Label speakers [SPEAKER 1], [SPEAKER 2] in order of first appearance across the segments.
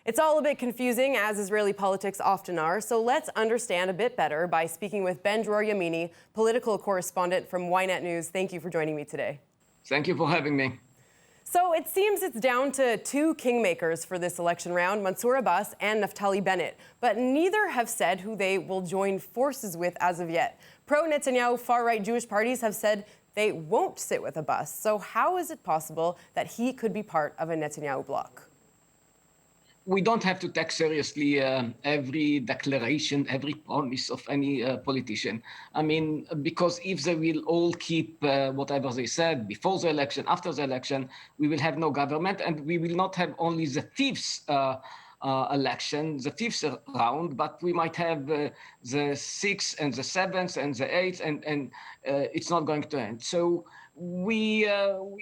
[SPEAKER 1] It's all a bit confusing, as Israeli politics often are, so let's understand a bit better by speaking with Dror Yemini, political correspondent from YNet News. Thank you for joining me today.
[SPEAKER 2] Thank you for having me.
[SPEAKER 1] So it seems it's down to two kingmakers for this election round, Mansour Abbas and Naftali Bennett, but neither have said who they will join forces with as of yet. Pro-Netanyahu far-right Jewish parties have said they won't sit with Abbas. So how is it possible that he could be part of a Netanyahu bloc?
[SPEAKER 2] We don't have to take seriously every declaration, every promise of any politician. I mean, because if they will all keep whatever they said before the election, after the election, we will have no government, and we will not have only the fifth election, the fifth round, but we might have the sixth and the seventh and the eighth, and it's not going to end. So we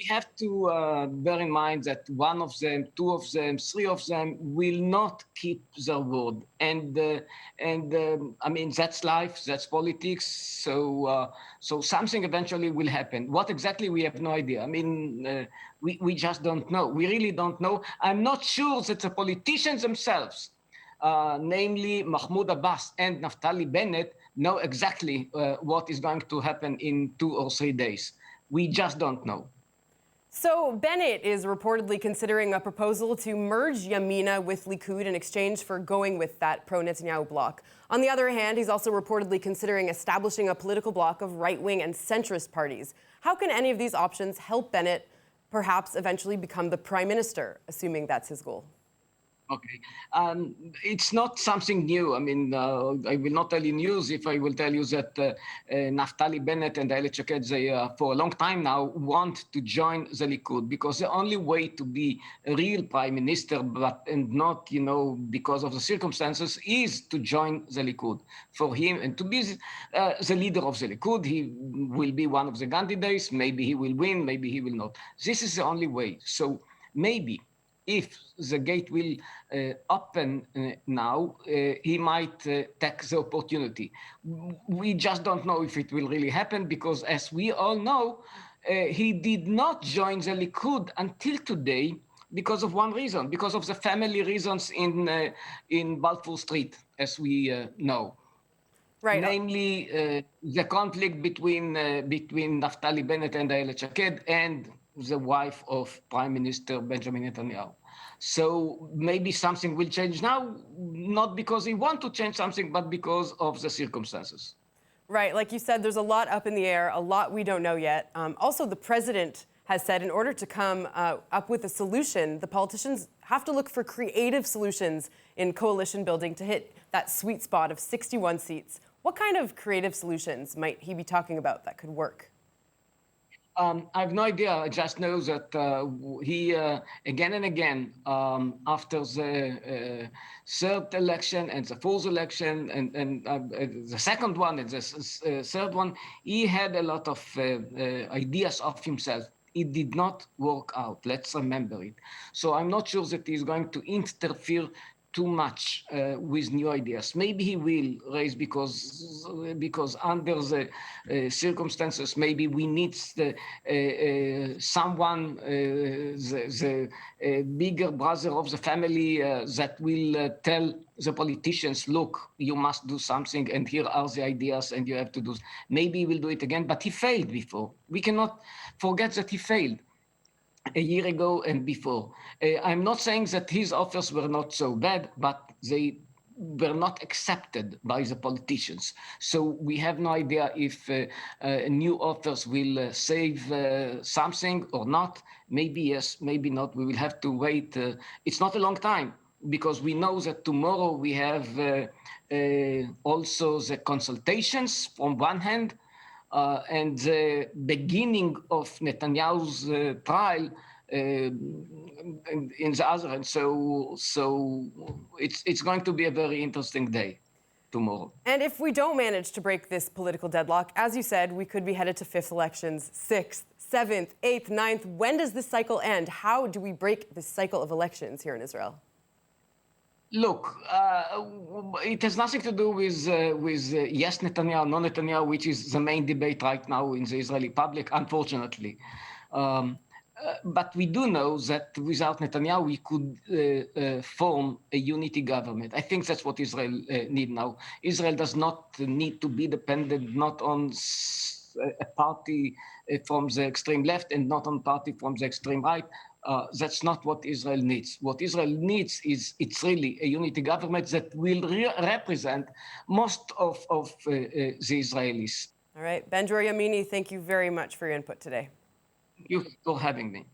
[SPEAKER 2] have to bear in mind that one of them, two of them, three of them will not keep their word, and I mean, that's life, that's politics. So something eventually will happen. What exactly, we have no idea. I mean, we just don't know. We really don't know. I'm not sure that the politicians themselves, namely Mahmoud Abbas and Naftali Bennett, know exactly what is going to happen in 2 or 3 days. We just don't know.
[SPEAKER 1] So Bennett is reportedly considering a proposal to merge Yamina with Likud in exchange for going with that pro-Netanyahu bloc. On the other hand, he's also reportedly considering establishing a political bloc of right-wing and centrist parties. How can any of these options help Bennett perhaps eventually become the prime minister, assuming that's his goal?
[SPEAKER 2] Okay. It's not something new. I mean, I will not tell you news if I will tell you that Naftali Bennett and elex, they for a long time now want to join the Likud, because the only way to be a real prime minister, and not, because of the circumstances, is to join the Likud. For him, and to be the leader of the Likud, he will be one of the candidates. Maybe he will win, maybe he will not. This is the only way. So maybe, if the gate will open now, he might take the opportunity. We just don't know if it will really happen, because as we all know, he did not join the Likud until today because of one reason, because of the family reasons in Balfour Street, as we know.
[SPEAKER 1] Right.
[SPEAKER 2] Namely, the conflict between Naftali Bennett and elex and the wife of Prime Minister Benjamin Netanyahu. So maybe something will change now, not because he wants to change something, but because of the circumstances.
[SPEAKER 1] Right. Like you said, there's a lot up in the air, a lot we don't know yet. Also, the president has said in order to come up with a solution, the politicians have to look for creative solutions in coalition building to hit that sweet spot of 61 seats. What kind of creative solutions might he be talking about that could work?
[SPEAKER 2] I have no idea. I just know that he, again and again, after the third election and the fourth election and the second one and the third one, he had a lot of ideas of himself. It did not work out. Let's remember it. So I'm not sure that he's going to interfere too much with new ideas. Maybe he will raise, because under the circumstances, maybe we need someone, the bigger brother of the family that will tell the politicians, look, you must do something, and here are the ideas, and you have to do. Maybe he will do it again, but he failed before. We cannot forget that he failed a year ago and before. I'm not saying that his offers were not so bad, but they were not accepted by the politicians. So we have no idea if new offers will save something or not. Maybe yes, maybe not. We will have to wait. It's not a long time, because we know that tomorrow we have also the consultations from one hand, and the beginning of Netanyahu's trial in the other hand. So it's going to be a very interesting day tomorrow.
[SPEAKER 1] And if we don't manage to break this political deadlock, as you said, we could be headed to fifth elections, 6th, 7th, 8th, 9th. When does this cycle end? How do we break this cycle of elections here in Israel?
[SPEAKER 2] Look, it has nothing to do with yes Netanyahu, no Netanyahu, which is the main debate right now in the Israeli public, unfortunately. But we do know that without Netanyahu, we could form a unity government. I think that's what Israel needs now. Israel does not need to be dependent not on a party from the extreme left and not on party from the extreme right. That's not what Israel needs. What Israel needs is it's really a unity government that will represent most of the Israelis.
[SPEAKER 1] All right, Dror Yemini, thank you very much for your input today.
[SPEAKER 2] Thank you for having me.